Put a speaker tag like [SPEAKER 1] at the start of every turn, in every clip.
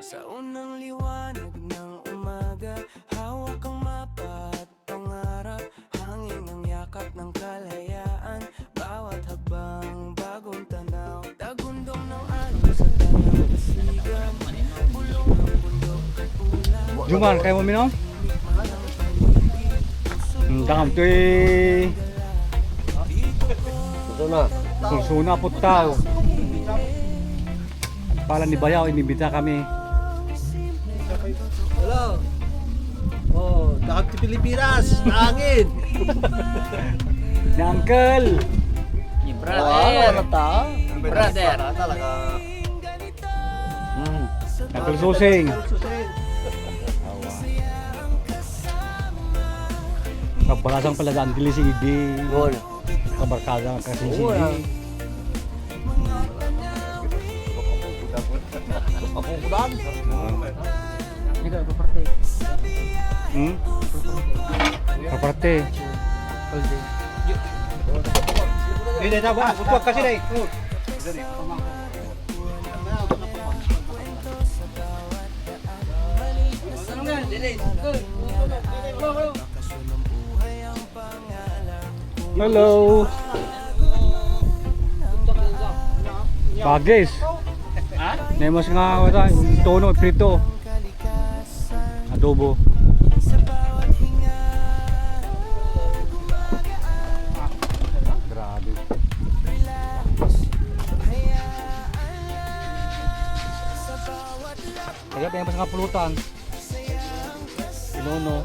[SPEAKER 1] Sa unang liwanag ng umaga, hawak ang mapa at pangarap. Hangin ang yakap ng kalayaan, bawat habang bagong tanaw. Tagundong ng alon sa dalampasigan, bulong ng bundok at ulan.
[SPEAKER 2] Jumar, kayo mo minom? Dangam to'y susuna po tao. Pala ni Bayaw, inibita kami.
[SPEAKER 3] Hello. Oh, dakag ti Pilipinas, hangin.
[SPEAKER 2] Ni Uncle!
[SPEAKER 4] Ni brother.
[SPEAKER 3] Brother. Talaga.
[SPEAKER 2] Uncle Susing. Kapalasang pala sa Uncle si Idi. Kabarkada ng kasi si Idi.
[SPEAKER 3] Papupudan.
[SPEAKER 2] Kaparte.
[SPEAKER 3] Hindi na ba? Utuwag kasi na
[SPEAKER 2] Hello! Bagis! Nemos nga wala, tono, prito. Adobo. Grabe. Kaya tayo mas nga pulutan. Pinono.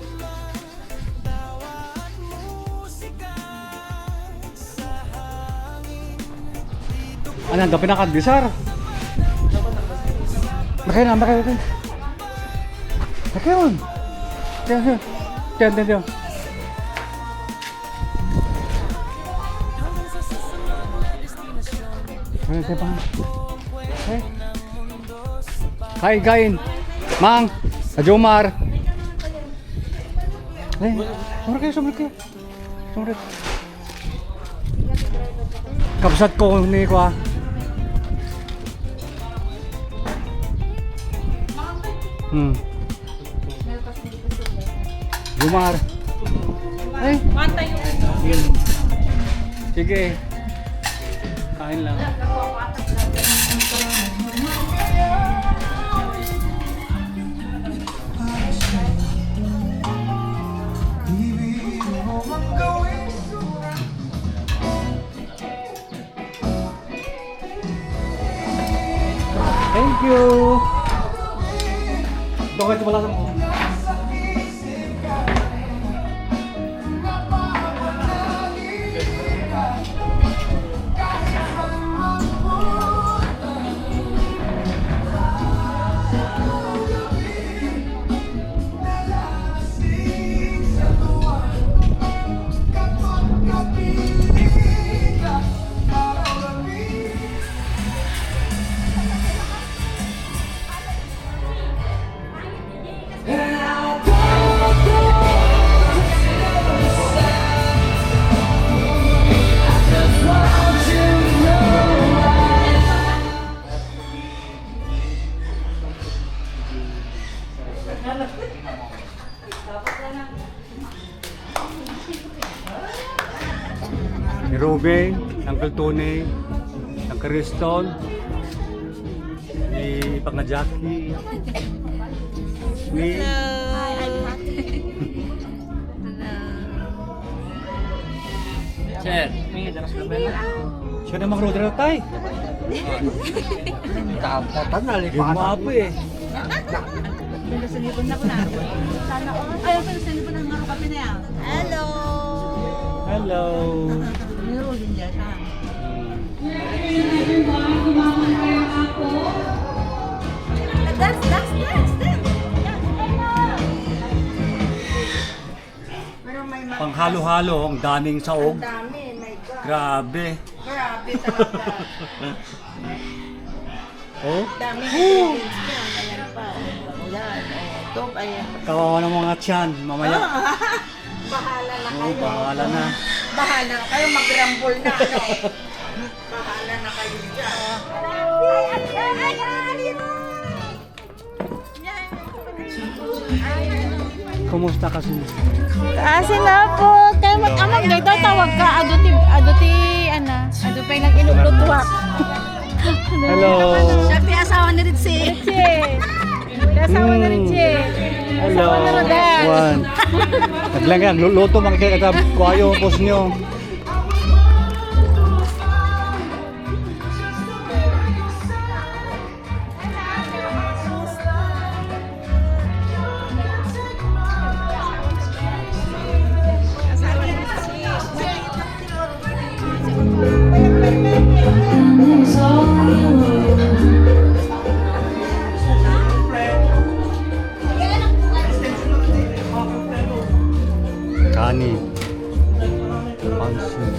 [SPEAKER 2] Ano ang pinakandisar? Nakailan. Nakailan. Tiyan. Hai kain. Mang, Ajomar. Sumber kayo. Kapsat ko ni ko ah. Jomar.
[SPEAKER 4] Mata yung
[SPEAKER 2] Sige. Kain lang. Thank you. Bakit wala sa mo? Ni Ruben, Uncle Tony, Uncle Riston, ni Panga Jackie, ni
[SPEAKER 4] Sir,
[SPEAKER 2] siya na makroder na tayo.
[SPEAKER 3] Tapatan na,
[SPEAKER 2] Yung mapo eh.
[SPEAKER 5] Nasalibon na ko na. Ayaw ko nasalibon ng mga kape na yan. Hello!
[SPEAKER 2] Hello.
[SPEAKER 5] Nirulin niya siya. That's.
[SPEAKER 2] Panghalo-halo, ang daming saog.
[SPEAKER 5] Dami, my God.
[SPEAKER 2] Grabe.
[SPEAKER 5] Grabe talaga.
[SPEAKER 2] Oh,
[SPEAKER 5] Dami ingredients niya. Ayan pa. Ayan. Ito, ayan.
[SPEAKER 2] kawawa ng mga tiyan, mamaya.
[SPEAKER 5] Bahala na
[SPEAKER 2] Oh,
[SPEAKER 5] kayo.
[SPEAKER 2] bahala na.
[SPEAKER 5] Bahala na kayo. Mag-rumble na. Ano? Bahala na kayo dyan.
[SPEAKER 2] kumusta kasi?
[SPEAKER 6] Kasi na po, kaya mag-amag dito, tawag ka, aduti, adu pa yung inuglutwak.
[SPEAKER 2] Hello.
[SPEAKER 6] Sabi asawa ni Ritchie. Asawa ni Ritchie.
[SPEAKER 2] Hello.
[SPEAKER 6] Asawa ni Rodel.
[SPEAKER 2] Juan. Naglanggang, luto makikita kuwayo ang post nyo. Kani. Pansin.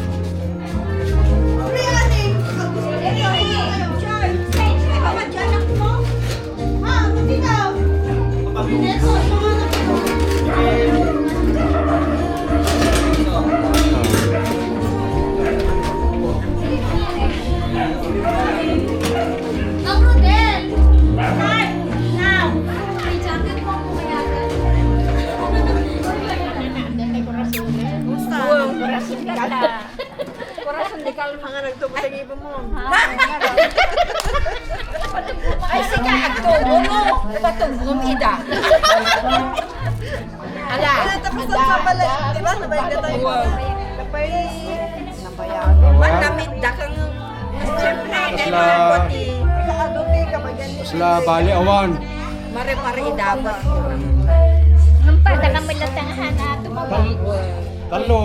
[SPEAKER 5] Ay, sika, agtubo mo. Patugom ida. Ala. Tapos sa pala, di ba? Nabayag na tayo. Nabayag. Matamit da kang... Siyempre,
[SPEAKER 3] Sila bali awan.
[SPEAKER 5] mare-pare dapat.
[SPEAKER 6] Nampada kami latangahan na tumabay.
[SPEAKER 3] Talo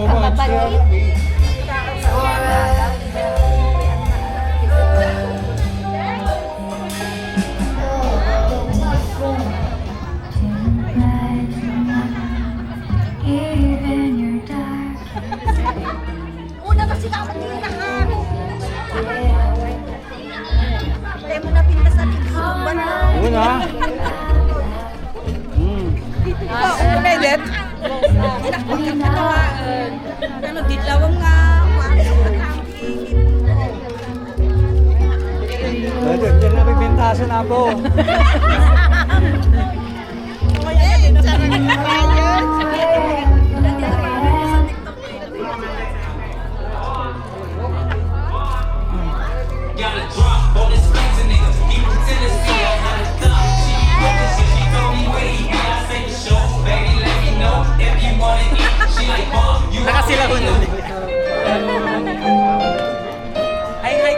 [SPEAKER 6] Una kasi ka matinahan. Tayo mo na pinta sa tigurong ba na?
[SPEAKER 2] Una.
[SPEAKER 5] Una, Edith? Inakbagin ka na. Ano, dilawang nga.
[SPEAKER 2] Diyan na may bentasan ako.
[SPEAKER 4] Nakasilahon na.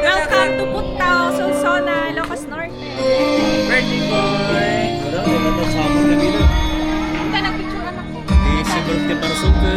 [SPEAKER 6] Welcome to Putao, Sonsona, Ilocos Norte.
[SPEAKER 4] Birthday boy.
[SPEAKER 6] Punta na picture anak ko.
[SPEAKER 4] Sa birthday para super.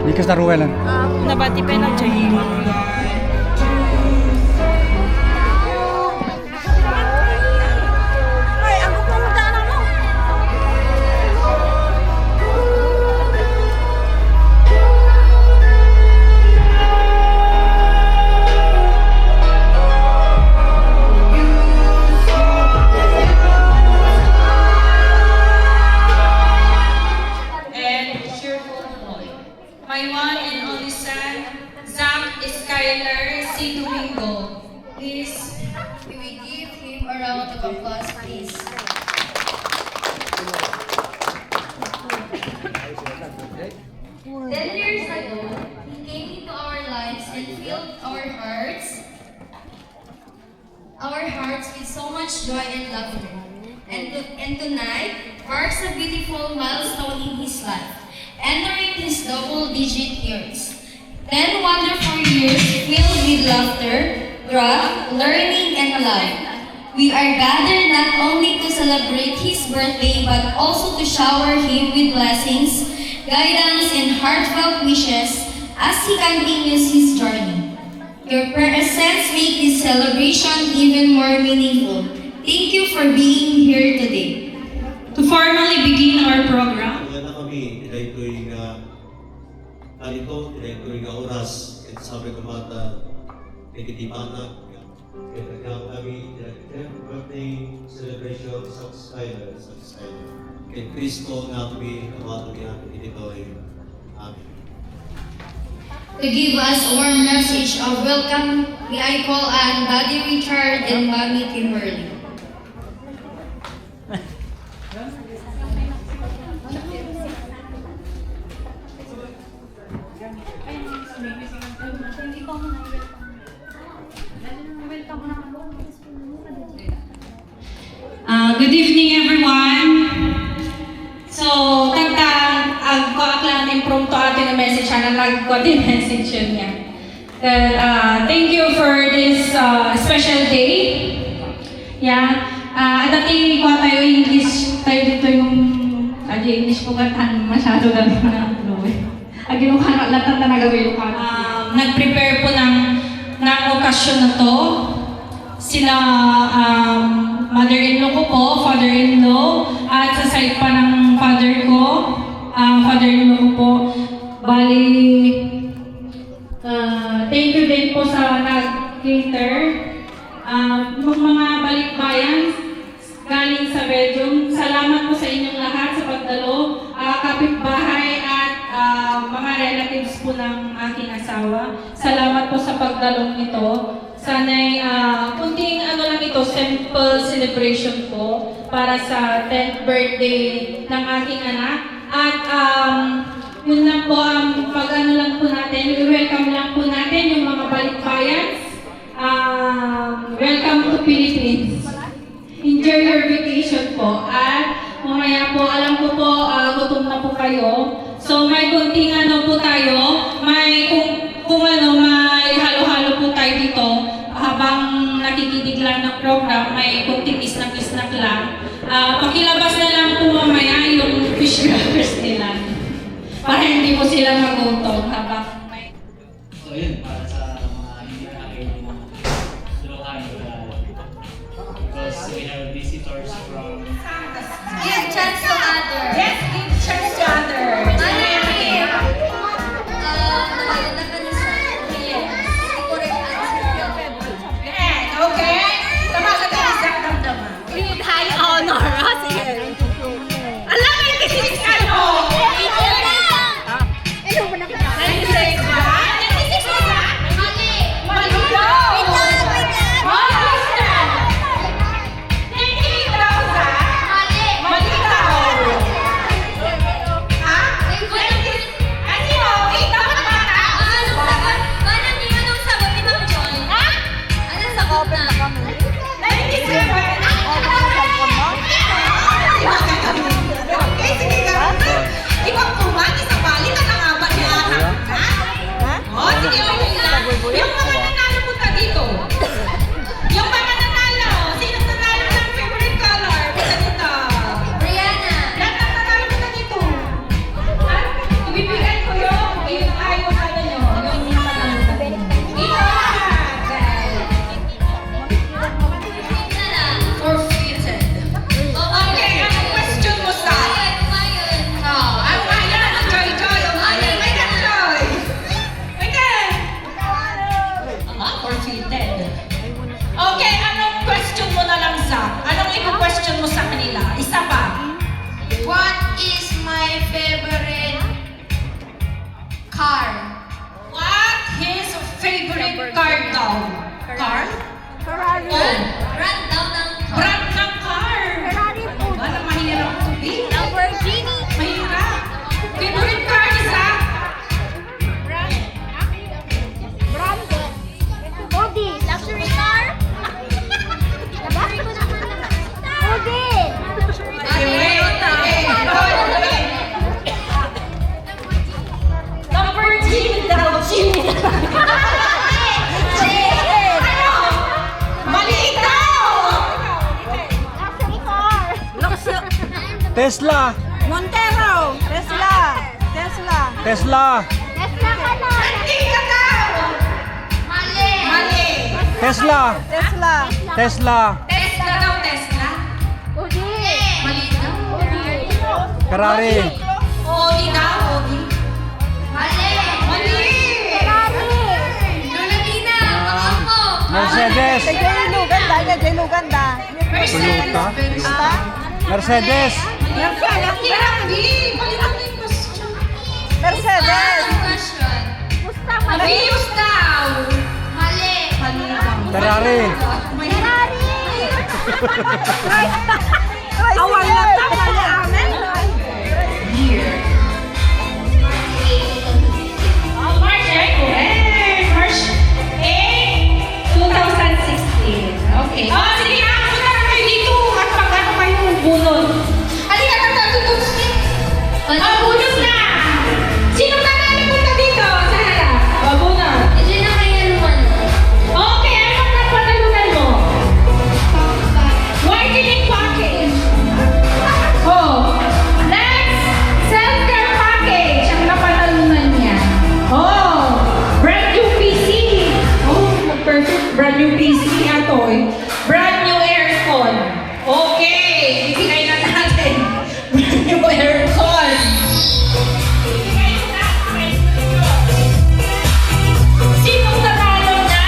[SPEAKER 2] Likas na ruwelan.
[SPEAKER 6] Nabati pa na dyan. Ay, ang pupunta na mo.
[SPEAKER 7] And cheerful boy. My one and only son, Zach Skyler C. Domingo. Please, we will give him a round of applause, please. 10 years ago, he came into our lives and filled our hearts with so much joy and laughter. And tonight marks a beautiful milestone in his life, entering his double-digit years. 10 wonderful years filled with laughter, growth, learning, and life. We are gathered not only to celebrate his birthday but also to shower him with blessings, guidance, and heartfelt wishes as he continues his journey. Your presence make this celebration even more meaningful. Thank you for being here today. To formally begin our program,
[SPEAKER 8] Wala na kami, ito'y Kanito, tinay nga oras, at sabi ko mata, nagkitibana. Kaya nagkakaroon kami, birthday celebration sa Skyler. Kaya Kristo nga kami, nawato niya natin ito ay amin.
[SPEAKER 7] To give us a warm message of welcome, may I call on Daddy Richard and Mommy Kimberly.
[SPEAKER 9] Good evening, everyone. So, agko-aklang improve to ating message na nag-quote message yun niya. Thank you for this special day. Yeah. Dati ko tayo English, tayo dito yung English ko katan masyado dami na agino ka latan na nagawin ko. Nag-prepare po ng okasyon na to. Sila mother-in-law ko po, father-in-law, at sa side pa ng father ko, father-in-law ko po. Bali, thank you din po sa nag-cater. Yung mga balikbayan galing sa Belgium, salamat po sa inyong lahat sa pagdalo, kapitbahay at mga relatives po ng aking asawa. Salamat po sa pagdalong ito. Sana'y kunting lang ito, simple celebration po para sa 10th birthday ng aking anak. At yun lang po, pag-ano lang po natin, welcome lang po natin yung mga balikbayans. Welcome to Philippines. Enjoy your vacation po. At mamaya po, alam ko po, gutom na po kayo. So may kunting po tayo, may may halo-halo po tayo dito. Habang nakikinig lang ng program, may kunting snack-snack lang. Pakilabas na lang po mamaya yung fish crackers nila. Para hindi mo sila magutom habang may...
[SPEAKER 4] So yun, para sa mga hindi nakakain ng Ilocano. Because we have visitors from...
[SPEAKER 7] Give chance to others.
[SPEAKER 9] Yes, give chance to others. Okay? Tama ka tayo sa damdaman.
[SPEAKER 6] With high honor. Sige.
[SPEAKER 9] Alam mo yung kisig ka mo! 96 ba? 96 ba?
[SPEAKER 7] Mali!
[SPEAKER 9] Mali daw! Mali na! 98,000?
[SPEAKER 7] Mali!
[SPEAKER 9] Mali daw! Ha? Ano yun? 8 dapat bata?
[SPEAKER 7] Anong sagot? Manang di anong sagot ni Ma'am Joy? Ha? Anong sagot na?
[SPEAKER 9] 97? Okay, sige ka. Ikaw kumaki sa bali na nangaban niya anak. Ha? O, sige, okay lang. Yung mga nanalo punta dito. Yung mga nanalo. Sino nanalo ng favorite color? Punta dito.
[SPEAKER 7] Brianna!
[SPEAKER 9] Lahat ng nanalo punta dito. At ibibigay ko yung ayaw ano nyo. Yung nanalo punta dito. Ito lahat.
[SPEAKER 7] Na lang.
[SPEAKER 9] Forfeited. Okay, anong question mo sa?
[SPEAKER 7] Ngayon.
[SPEAKER 9] Ang ayan, Joy, Joy. May ka, Joy. May ka. Forfeited. Okay, anong question mo na lang sa? Anong i-question mo sa kanila? Isa pa.
[SPEAKER 7] What is my favorite car?
[SPEAKER 9] What his favorite car daw? Car?
[SPEAKER 6] Ferrari.
[SPEAKER 9] Oh,
[SPEAKER 7] Brand down ng car.
[SPEAKER 9] brand ng car.
[SPEAKER 6] Ferrari po.
[SPEAKER 9] Ano, mahirap to be?
[SPEAKER 6] Lamborghini.
[SPEAKER 9] Mahirap. Favorite car isa?
[SPEAKER 6] Branded. Audi. Luxury car. Luxury ko naman naman. Audi.
[SPEAKER 9] Lamborghini daw, Jimmy. Ano? Maliit daw!
[SPEAKER 6] Luxury car.
[SPEAKER 3] Tesla!
[SPEAKER 6] Montero. Tesla. Tesla.
[SPEAKER 3] Tesla!
[SPEAKER 6] Tesla ka na.
[SPEAKER 9] Hindi ka daw!
[SPEAKER 7] Mali!
[SPEAKER 9] Mali!
[SPEAKER 3] Tesla!
[SPEAKER 6] Tesla.
[SPEAKER 3] Tesla!
[SPEAKER 9] Tesla daw, Tesla.
[SPEAKER 6] Audi.
[SPEAKER 7] Mali daw.
[SPEAKER 3] Ferrari!
[SPEAKER 9] Audi daw, Audi.
[SPEAKER 7] Mali!
[SPEAKER 3] Mercedes.
[SPEAKER 5] Jay Luganda, Jay Luganda.
[SPEAKER 3] Toyota.
[SPEAKER 5] Ha?
[SPEAKER 3] Mercedes.
[SPEAKER 5] Mercedes.
[SPEAKER 7] Question.
[SPEAKER 6] Malius daw.
[SPEAKER 7] Mali.
[SPEAKER 3] Ferrari.
[SPEAKER 5] Awan na tama na amin.
[SPEAKER 9] March 8, March 8, 2016. Okay. Oh, sige na, punta na kayo dito at pag-ano kayo bunod. Halika na natutog si... bunod na! Sino na punta dito? Sa harap. Bunod.
[SPEAKER 7] Hindi na kayo naman.
[SPEAKER 9] Okay, ano ang napatalunan mo? Whitening package. Oh, next, self-care package ang napatalunan niya. Oh, brand new PC. Oh, perfect. Brand new PC ato eh. Brand new aircon. Okay, bibigay na natin. Brand new aircon. Bibigay na natin. Sinong nanalo na?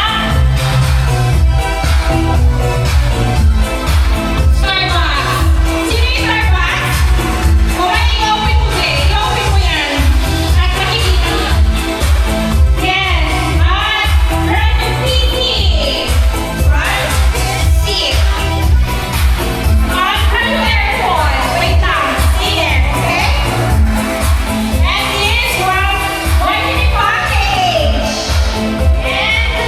[SPEAKER 9] Starbucks. Sino yung Starbucks? Okay, i-open mo i-open mo yan. At makikita mo. Yes. At brand new PC. Brand new PC. At brand new aircon. Wait lang. Stay there, okay? And this from Whitening Package. And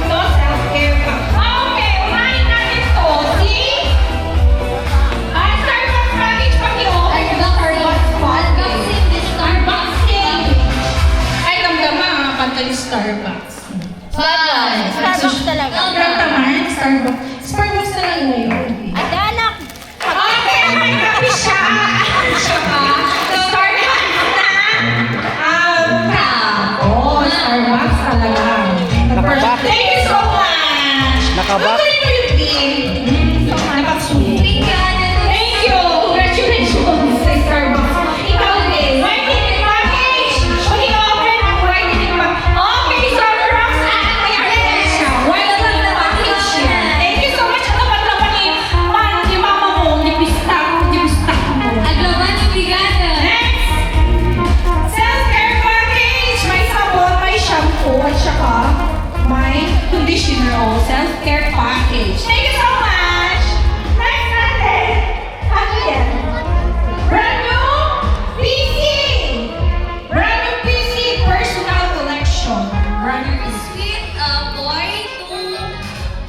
[SPEAKER 9] ito, self-care pa. Okay, unahin natin to. See? At Starbucks package pag i-open yung Starbucks package.
[SPEAKER 7] Unboxing this
[SPEAKER 9] Unboxing. Ay, damdama ha, pantay yung Starbucks.
[SPEAKER 6] Starbucks talaga.
[SPEAKER 9] Ang naman, Starbucks. Starbucks talaga yun.
[SPEAKER 6] Ate anak.
[SPEAKER 9] Okay, may kape siya. Siya pa. Starbucks na. Oh, Starbucks talaga.
[SPEAKER 3] Nakabak.
[SPEAKER 9] Thank you so much.
[SPEAKER 3] Nakabak.
[SPEAKER 9] Tuloy mo yung team. Nakabak. Thank you. Congratulations sa Starbucks. Ikaw din. Whitening package. Pag-i-open ang whitening package. Okay, Starbucks. Ayan siya. Whitening na package siya. Thank you so much. At naman ni mama mo. Nipistak mo.
[SPEAKER 7] Aglaban yung bigada.
[SPEAKER 9] Next. Self-care package. May sabon, may shampoo, at saka may conditioner. Oh, self-care package. Thank you so much. Next natin. Ano yan? Brand new PC. Brand new PC personal collection. Brand new PC.
[SPEAKER 7] Sweet boy to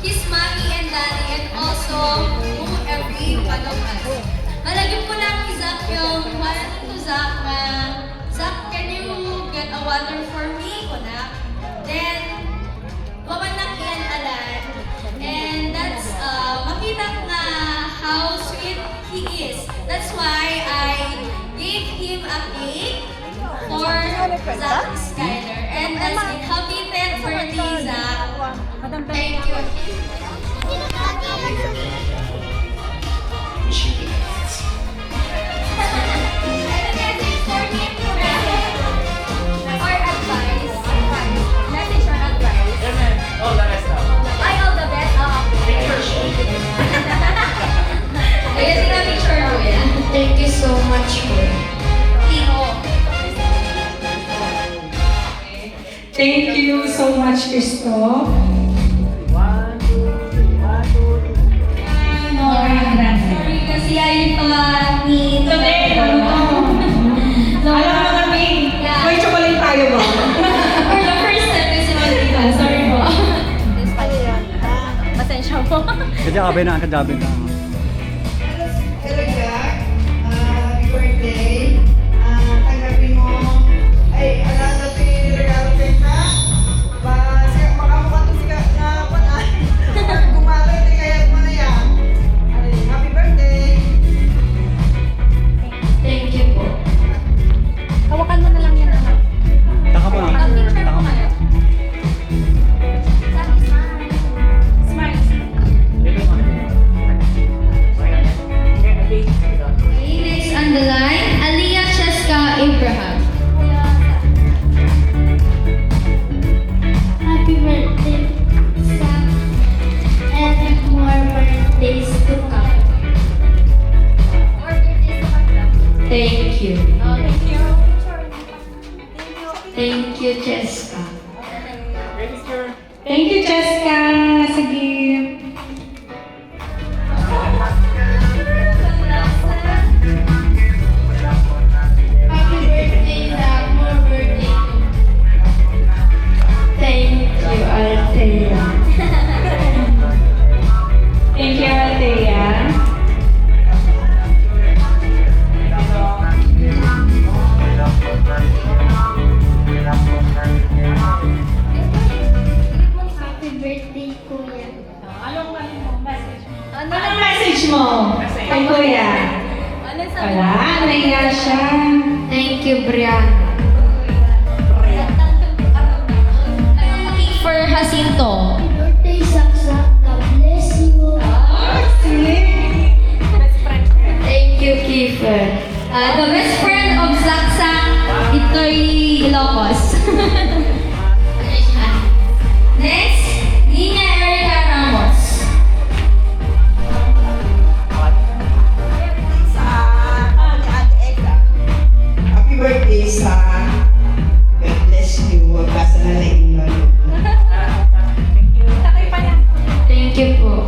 [SPEAKER 7] his mommy and daddy and also to every one of us. Malagyan ko lang ni Zach yung parang to Zach na, Zach, can you get a water for me? Kunak. Then, mawanak yan alan. And that's, makita ko nga how sweet he is. That's why I gave him a cake for Zach Skyler. And that's it. Happy 10th birthday, Zach. Thank you. Message for him, or advice. Message or advice.
[SPEAKER 4] All the rest now.
[SPEAKER 7] Ay, all the best. Ayan, sila picture mo yan. Thank you so much po. Timo.
[SPEAKER 9] Thank you so much, Cristo.
[SPEAKER 7] Sorry kasi ayun pa ni...
[SPEAKER 9] Today, ano to? Alam mo kami, may chocolate tayo ba?
[SPEAKER 7] For the first time kasi magkita. Sorry po.
[SPEAKER 6] Pasensya po.
[SPEAKER 2] Kadabi na, kadabi na.
[SPEAKER 5] Hello, Jack. Happy birthday. Tanggapin mo. Ay, alala ko yung regalo kay Jack. Makamukha to si na panay. Gumagay, di kaya mo na yan. Happy birthday.
[SPEAKER 7] Thank you po.
[SPEAKER 6] Hawakan mo na lang yan anak.
[SPEAKER 2] Taka mo na.
[SPEAKER 7] Pag-picture
[SPEAKER 2] Taka
[SPEAKER 7] mo
[SPEAKER 2] mo.
[SPEAKER 7] kayo. Sabi, smile.
[SPEAKER 9] Smile.
[SPEAKER 7] Thank you, Jessica.
[SPEAKER 9] Thank you, Jessica. Sige.
[SPEAKER 7] Happy birthday, Zach. More birthday. Thank you, Althea.
[SPEAKER 9] Thank you, Althea.
[SPEAKER 7] Happy birthday, Kuya.
[SPEAKER 9] Anong message mo kay Kuya? Wala, nahiya siya.
[SPEAKER 7] Thank you, Brianna. For Jacinto.
[SPEAKER 10] Birthday, Saksak. God bless you.
[SPEAKER 7] Thank you, Kiefer. The best friend of Zaksak, Itoy Ilocos. Next, Nina Erica Ramos.
[SPEAKER 5] Happy birthday sa God bless you. Wag ka sa nalaing lalo.
[SPEAKER 7] Thank you po.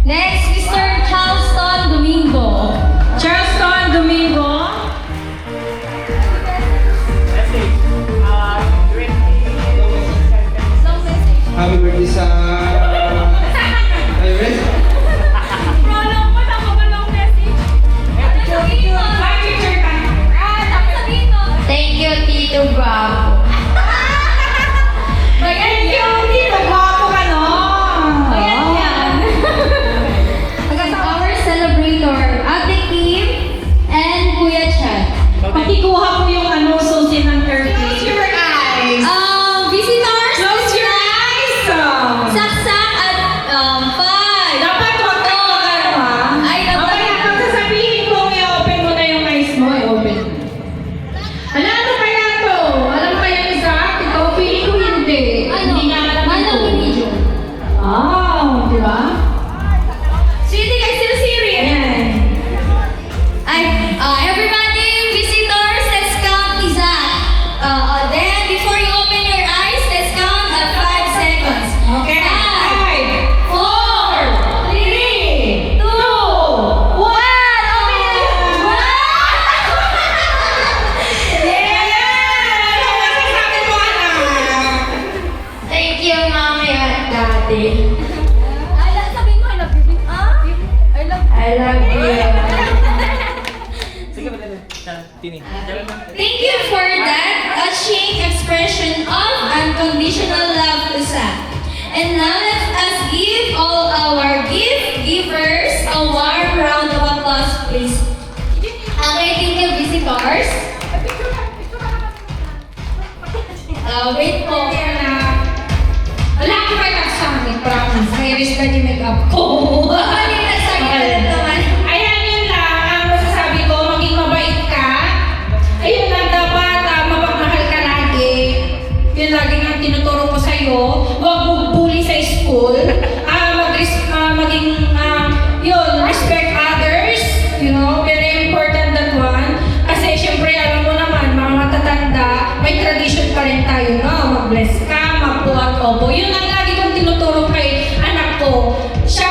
[SPEAKER 7] Next, Mr. Charleston Domingo.
[SPEAKER 9] Charleston Domingo.
[SPEAKER 5] Happy birthday sa... Iris.
[SPEAKER 7] Thank you, Tito Bravo.
[SPEAKER 9] Thank you, Tito. Gwapo ka, no?
[SPEAKER 7] Ayan yan. Our celebrator, Ate Kim and Kuya Chan.
[SPEAKER 9] Pakikuha ko yung susi ng turkey. Close your eyes.
[SPEAKER 7] Visitors,
[SPEAKER 9] Close your eyes.
[SPEAKER 7] saksak at 5.
[SPEAKER 9] Dapat huwag kang mag-ano, ha?
[SPEAKER 7] Ay, dapat.
[SPEAKER 9] Mamaya, pag sasabihin ko, i-open mo na yung eyes mo, i-open. Ano kaya to? Alam kaya ni Zach? Ikaw, feeling ko hindi. Hindi niya alam
[SPEAKER 7] Manang
[SPEAKER 9] ito.
[SPEAKER 7] video.
[SPEAKER 9] Di ba?
[SPEAKER 7] Sweetie, guys, sino serious?
[SPEAKER 9] Ayan.
[SPEAKER 7] Everybody, visitors, let's count Isaac. Then, before you open your eyes, let's count at 5 seconds.
[SPEAKER 9] Okay.
[SPEAKER 7] 5, 4,
[SPEAKER 9] 3,
[SPEAKER 7] 2, 1. Open your Thank you, Mommy at Daddy. Sabihin mo, I love you. I love you. Thank you for that touching expression of unconditional love to Sam. And now let us give all our gift givers a warm round of applause, please. Okay, thank you, visitors. Wait po.
[SPEAKER 9] Wala ko kayo sa akin, promise. May respect yung make-up ko.
[SPEAKER 7] Balik na sa akin naman.
[SPEAKER 9] Ayan, yun lang. Ang masasabi ko, maging mabait ka. Ayun lang dapat, mapagmahal ka lagi. Yun lagi nga tinuturo ko sa'yo. Huwag mo bully sa school. Yun, respect others. You know, very important that one. Kasi syempre, alam mo naman, mga matatanda, may tradition pa rin tayo, no? Mag-bless ka, magpo at opo. Yun ang lagi kong tinuturo kay anak ko. Siya,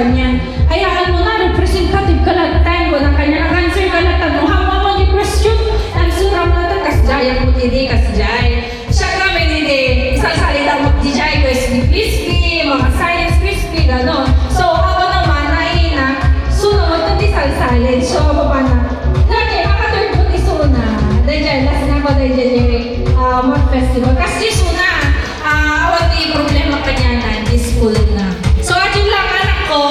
[SPEAKER 9] kanyan. Hayaan mo na, representative ka lang tayo ko ng kanya. Nag-answer ka na tanong. Hama mo ni question. Nagsuram na ito. Kasjaya mo hindi, kasjay. Siya kami hindi. Isang salita mo, dijay, crispy, mga science crispy, gano'n. So, ako naman, naina, sunod, hindi salsalin. So, baba na. Lagi, makathird mo ni Suna. Dahil last na ko dahil Month Festival. Kasi Suna, awat di problema pa niya na, di school na. So, at yun lang, anak ko,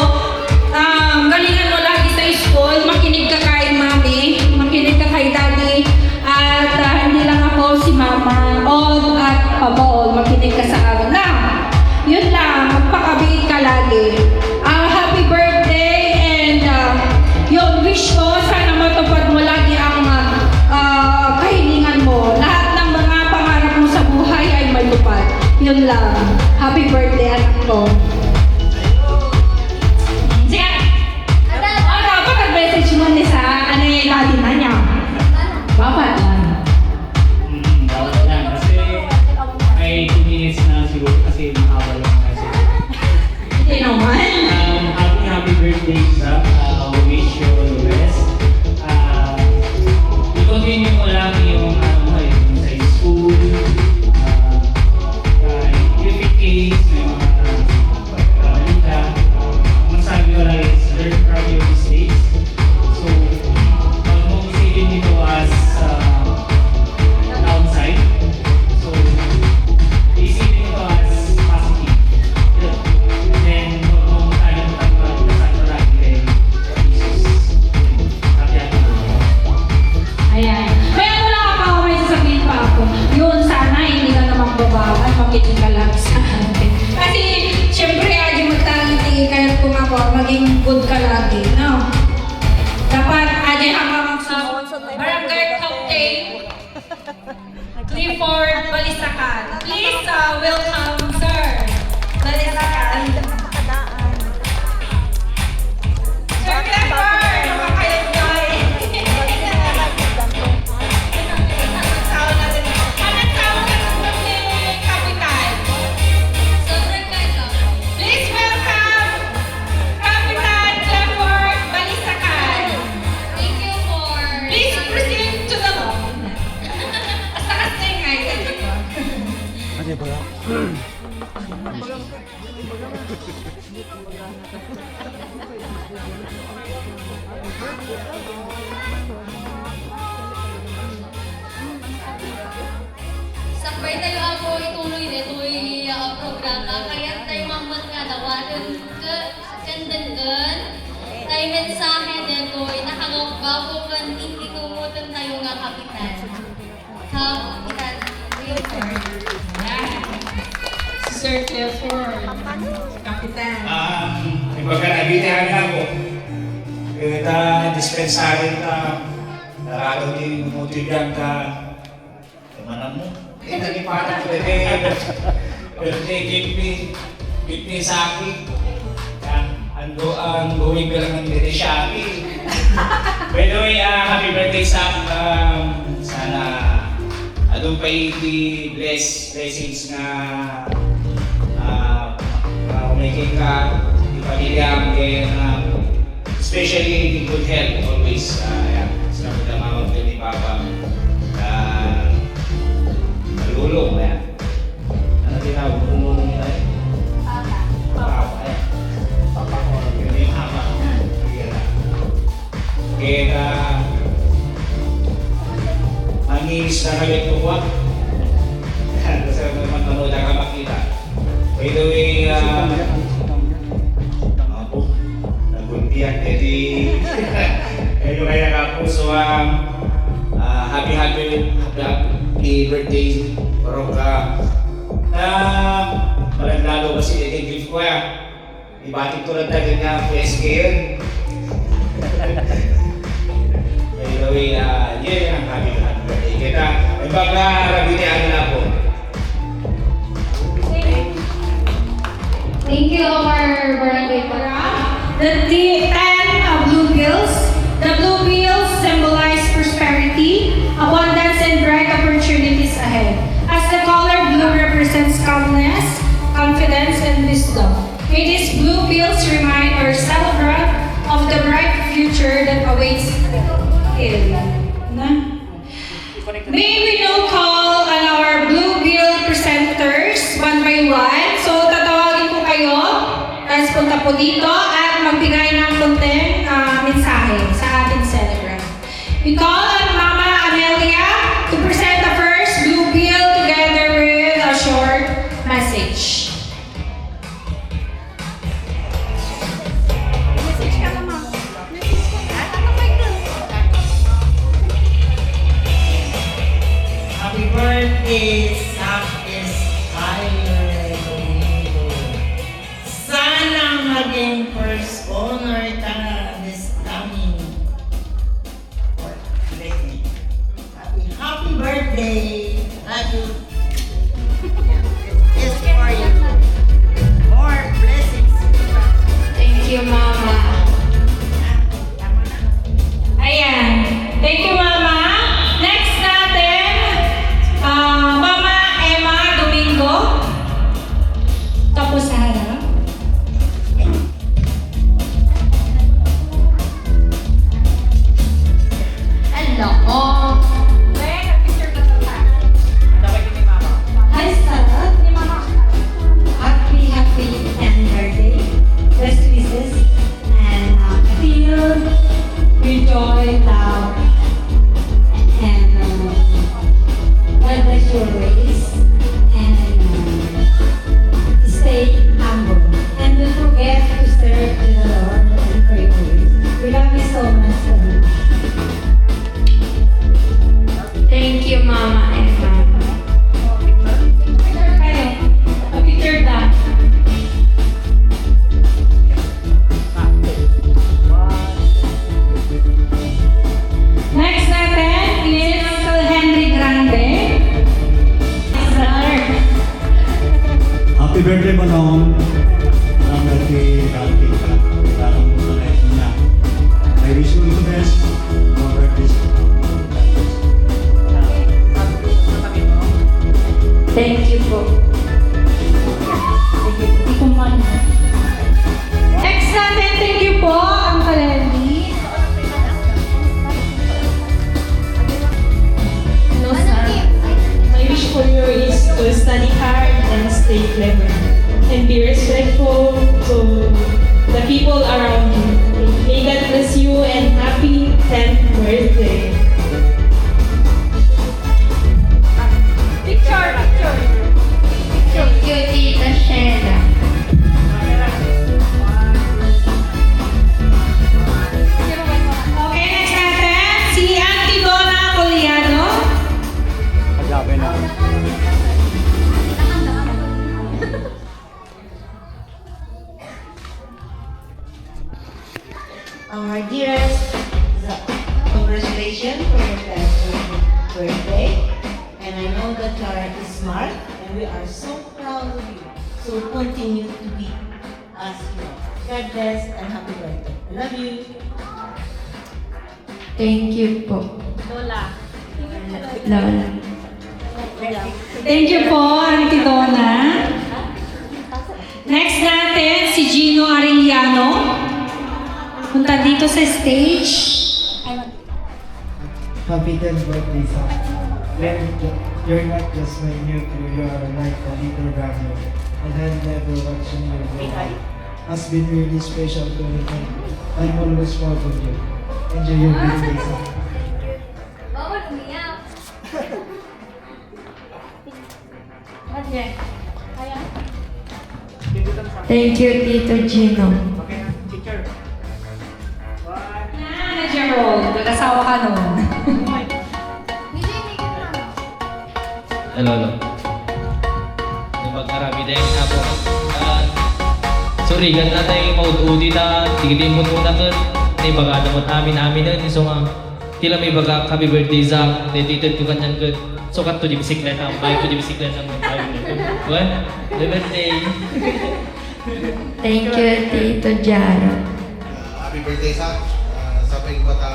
[SPEAKER 9] galingan mo lagi sa school, makinig ka kay mami, makinig ka kay daddy, at hindi lang ako si mama, all at pabol, makinig ka sa akin na. Yun lang, magpakabait ka lagi. Happy birthday, and yun, wish ko, sana matupad mo lagi ang kahilingan mo. Lahat ng mga pangarap mo sa buhay ay may tupad. Yun lang. Happy birthday, anak ko. Sige. Pag-message mo ni sa daddy na niya. Babat lang.
[SPEAKER 4] Dapat lang. Kasi may 2 minutes na siguro kasi mahaba lang kasi.
[SPEAKER 9] Hindi naman.
[SPEAKER 4] Happy birthday sa wish you all the best. I-continue mo lang yung sa school. If it case, may mga pagkakalita. Masabi ko lang is learn from your mistakes. So, huwag mong isipin nito as downside. So, isipin nito as positive. And then, huwag mong kalimutan magdasal lagi kay Jesus.
[SPEAKER 9] Ayan. Kaya wala ka pa ako may sasabihin pa ako. Yun, sana hindi ka naman babawal, makinig ka lang sa akin. Kasi, syempre, adi magtangi-tingi kayo kung ako, maging good ka lagi, no? Dapat, adi hanggang sa Barangay Captain Clifford Balisacan. Please, welcome, sir. Balisacan. Sir Clifford, nakakayod guys. Please welcome Kapitan Clifford Balisacan.
[SPEAKER 7] Thank you for...
[SPEAKER 9] Please proceed to the law. Hasta kasi ngayon.
[SPEAKER 2] Ano ba?
[SPEAKER 7] Sakbay tayo ako ituloy dito yung programa. Kaya tayo mamot nga dawatin ke kandangan. Tayo mensahe dito nakagagbago kan hindi tumutan tayo nga kapitan. Kapitan, Clifford.
[SPEAKER 9] Sir Clifford. Kapitan.
[SPEAKER 11] Kumbaga nabitihan na ako. Kita dispensary ka, narado din motivyang ka. Kamanan mo. Nagipatan ko rin. Birthday gift ni Saki. Ang going ko lang ng birthday Shaki. By the way, happy birthday Saki. Sana adong pa blessings na making ka, ipamilya, especially in good health always. Sa mga mama ko ni Papa. Malulong na yan. Ano tinawag? Malulong nila eh? Papa. Papa ko. Yun yung mama. Kaya manginis na kami tuwa. Kasi naman manood ka makita. By the way, naguntihan edi ayun kaya ka po. So, happy birthday parang ka malaglago kasi gift ko ibatik ko lang tayo nga PSK yun. By the way, yun ang happy birthday kita. May baga rabinihan na po.
[SPEAKER 7] Thank you, our barangay para.
[SPEAKER 9] The 10 blue bills. The blue bills symbolize prosperity, abundance, and bright opportunities ahead. As the color blue represents calmness, confidence, and wisdom. May these blue bills remind our We call on Mama Amelia to present the first blue pill together with a short message.
[SPEAKER 6] Message ka na, ma'am. Message ka na. Ano ba ito?
[SPEAKER 5] Happy birthday, Sakis Tyler Domingo. Sana maging first honor ka this coming birthday. Happy birthday. Love you. It's for you. More blessings.
[SPEAKER 7] Thank you, Mama.
[SPEAKER 9] Ayan. Thank you, Mama. Next natin, Mama Emma Domingo. Tapos sa harap.
[SPEAKER 7] Hello.
[SPEAKER 5] Hi, Sarah. Happy birthday. Best wishes and feel with joy, love, and God bless your ways and stay humble. And don't forget to serve the Lord and pray always. We love you so much. Sarah.
[SPEAKER 7] Thank you, Mama Emma.
[SPEAKER 9] Picture that. Next natin is Uncle Henry Grande. Sir.
[SPEAKER 3] Happy birthday, Manong. Ang birthday dati ka. Parang connection niya. I wish you the best. More birthdays.
[SPEAKER 7] Thank you po.
[SPEAKER 9] Hindi ko man. Next natin, thank you po, Uncle Henry.
[SPEAKER 12] No, sir. My wish for you is to study hard and stay clever and be respectful to the people around you. May God bless you and happy 10th birthday.
[SPEAKER 6] Picture.
[SPEAKER 7] Thank you, Tita Sheila.
[SPEAKER 9] Okay, next natin, si Auntie Donna Coliano.
[SPEAKER 2] Paglabi na.
[SPEAKER 5] Our dearest, congratulations for your 10th birthday. And I know that you are smart and we are so proud of you. So continue to be as you are. God bless and happy birthday. I love you.
[SPEAKER 7] Thank you po.
[SPEAKER 6] Lola.
[SPEAKER 7] Lola.
[SPEAKER 9] Thank you po, Auntie Donna. Next natin, si Gino Arellano. Punta dito sa stage.
[SPEAKER 13] Happy 10th birthday, son. You're not just my nephew, you are like a little brother. And I've never watching you grow up. Has been really special to me. I'm always proud of you. Enjoy your birthday, son.
[SPEAKER 6] Bawal umiyak.
[SPEAKER 7] Thank you, Tito Gino.
[SPEAKER 9] Yan, na Gerald. Nag-asawa ka noon.
[SPEAKER 11] Hello. Magkarami din nga po. Sorry, ganda tayo maud-udi na tigilin mo muna ka. May baga naman amin nun. So nga, tila may baga happy birthday sa netited ko kanyan ka. So kat to di bisikleta, bahay ko di bisikleta mo tayo nito. What? Happy birthday.
[SPEAKER 7] Thank you, Tito Jaro.
[SPEAKER 14] Happy birthday sa sabay ko ta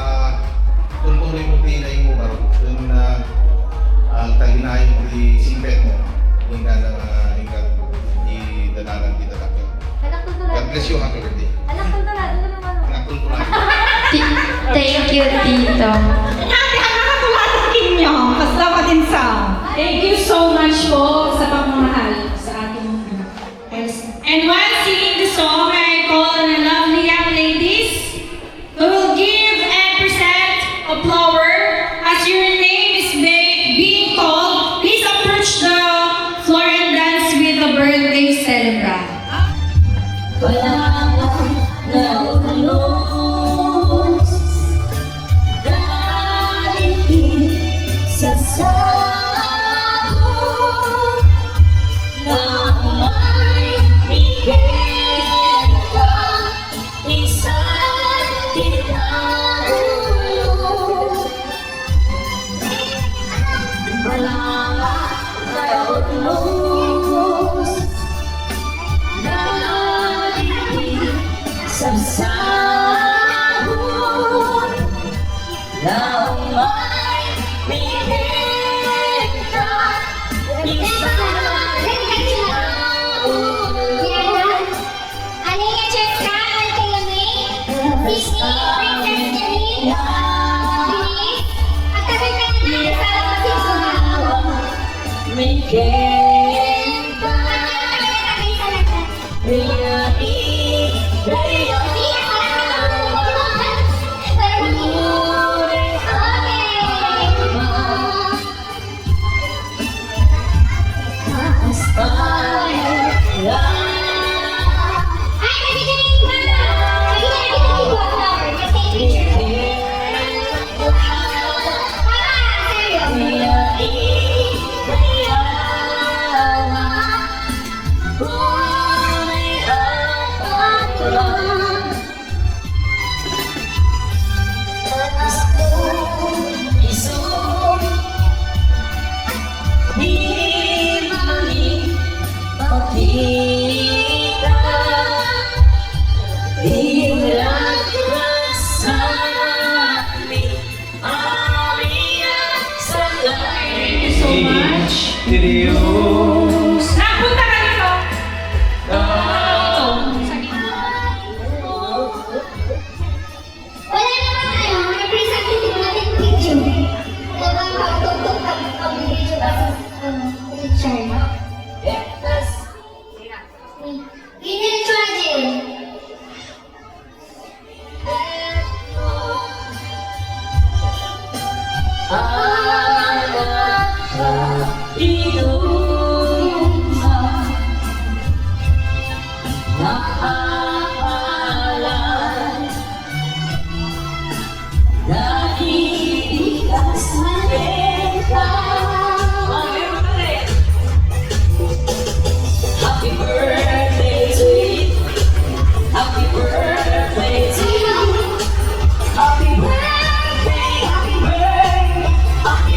[SPEAKER 14] tuloy mo pinay mo karon. Yung taginahay mo di simpet mo. Yung na ingkat di dananan kita ka. God bless you, happy birthday.
[SPEAKER 6] Anak ko na, ano naman?
[SPEAKER 14] Anak ko na.
[SPEAKER 7] Thank you, Tito.
[SPEAKER 9] Thank you so much po sa pagmamahal sa ating anak. And while singing the song, I call on the lovely young ladies who will give and present a flower Napunta ka dito!
[SPEAKER 10] Wala naman representative natin picture. Talagang pagtutok pag-video ka sa picture. Ginilito na din.
[SPEAKER 15] Happy birthday to you. Happy birthday to you. Happy birthday, happy birthday, happy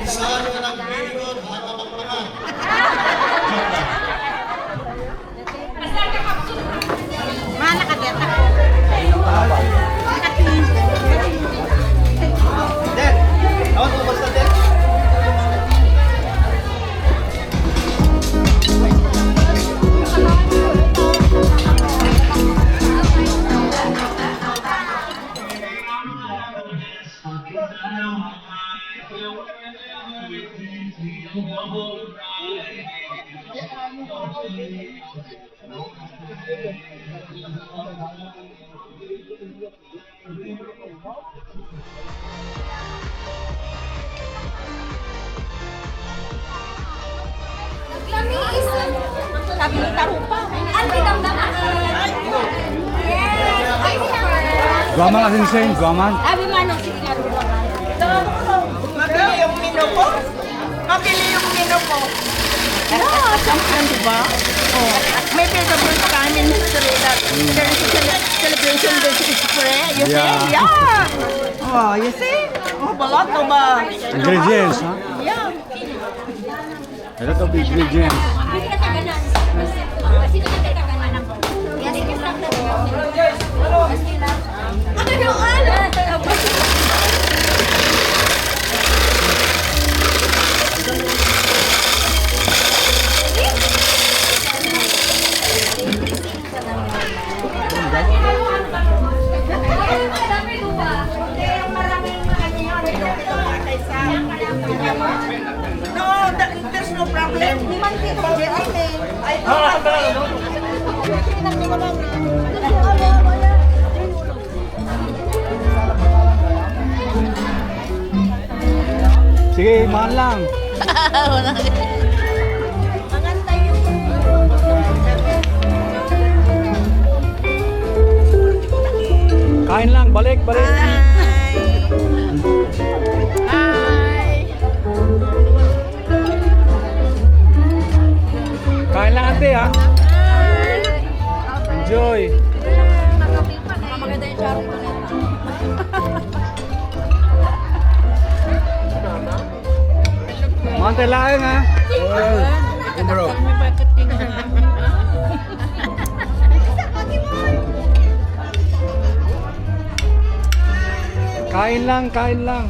[SPEAKER 8] Saan ka lang bigot, hanapang mga.
[SPEAKER 6] Mana ka dito ako. Sabi ng tarupa.
[SPEAKER 2] Guaman kasing same, guaman.
[SPEAKER 6] Sabi manong si tarupa.
[SPEAKER 5] Mabili yung mino ko. Mabili yung mino ko. No, sometimes, di ba? Oh, maybe the first time in history that there is a celebration that is free. You see? Yeah. Oh, you see? Oh, balot to ba?
[SPEAKER 2] Ingredients, ha?
[SPEAKER 5] Yeah.
[SPEAKER 2] A lot of ingredients.
[SPEAKER 5] No, there's no problem.
[SPEAKER 2] Sige, mahal lang. Kain lang, balik, balik. Kain lang ate ha. Enjoy. Mantay lang ha. Bro. Kain lang, kain lang.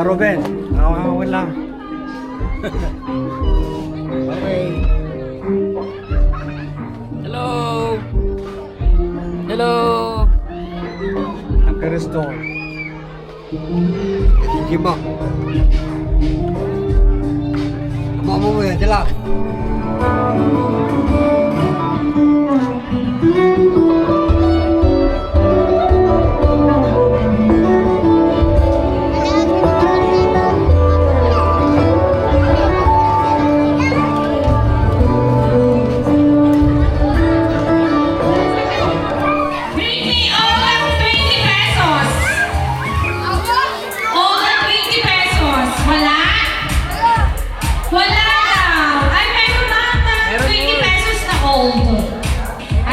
[SPEAKER 2] Ruben, awang lang. Okay.
[SPEAKER 11] Hello! Hello!
[SPEAKER 2] Ang ka-restore.
[SPEAKER 16] Gimba. Mama mo yan, sila.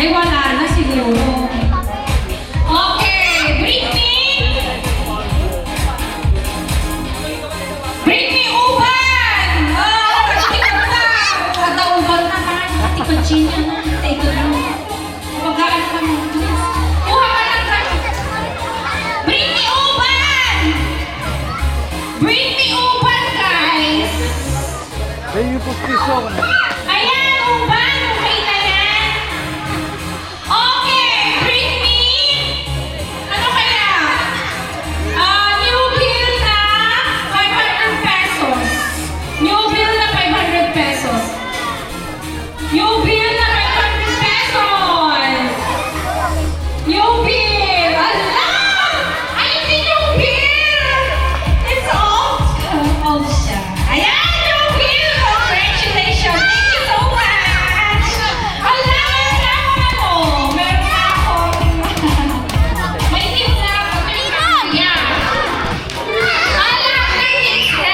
[SPEAKER 9] Ay, wala na siguro. Okay, bring me uban! Kada uban na ka, tikot-chinya na. Take it mo. Pagkaan ka mo. Kuha ka lang ka. Bring me uban! Bring me uban, guys!
[SPEAKER 2] May pustiso.
[SPEAKER 9] Ayan, uban! Okay na yan? Okay, bring me! Ano kaya? New bill na 500 pesos. New bill na 500 pesos. New bill na 500 pesos. New bill! Ala! Ay, hindi new bill! It's old siya. Ayan, new bill! Congratulations! Thank you so much! Ala! Meron na ako! May tip na ako. Yeah! Ala! Nice!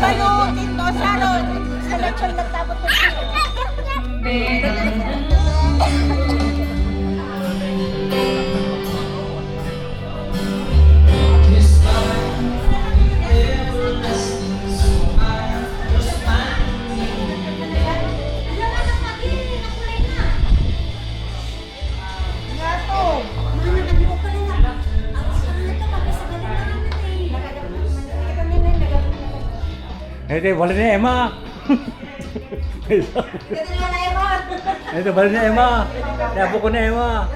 [SPEAKER 6] Balo, Tito Sharon. Sa lechon nagtabot ko.
[SPEAKER 2] Ito, balik ni Emma. Ito, balik ni Emma. Napo ko na Emma.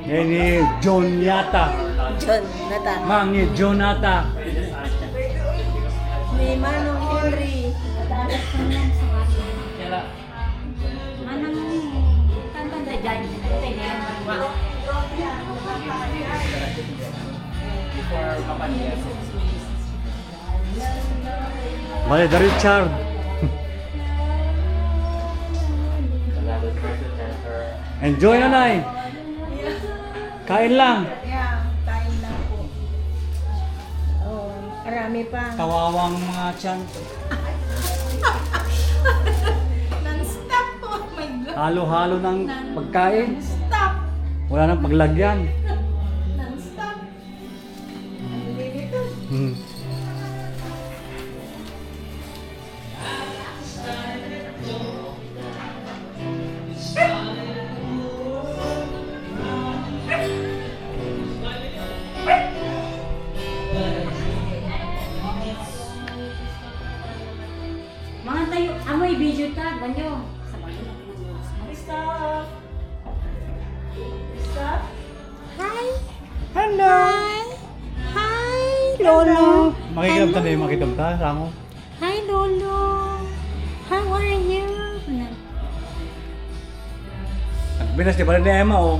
[SPEAKER 2] Yan ni John Yata.
[SPEAKER 6] John Nata.
[SPEAKER 2] Mang ni John Yata.
[SPEAKER 6] Ni Manong Henry.
[SPEAKER 2] Balik dari Richard. Enjoy na nay. Kain lang.
[SPEAKER 6] Yeah, kain lang po. Oh, marami pa.
[SPEAKER 2] Kawawang mga tiyan.
[SPEAKER 6] Non-stop po. Oh my God.
[SPEAKER 2] Halo-halo ng pagkain.
[SPEAKER 6] Non-stop.
[SPEAKER 2] Wala nang paglagyan.
[SPEAKER 6] Non-stop. Unlimited.
[SPEAKER 2] Hmm.
[SPEAKER 10] Mga tayo, amoy video tag, banyo.
[SPEAKER 6] Stop. Stop.
[SPEAKER 10] Hi!
[SPEAKER 6] Hello.
[SPEAKER 10] Hi, Lolo!
[SPEAKER 2] Makikilam ta na makikilam ta. Rango.
[SPEAKER 10] Hi, Lolo! How are you?
[SPEAKER 2] Nagbinas di balik ni Emma oh.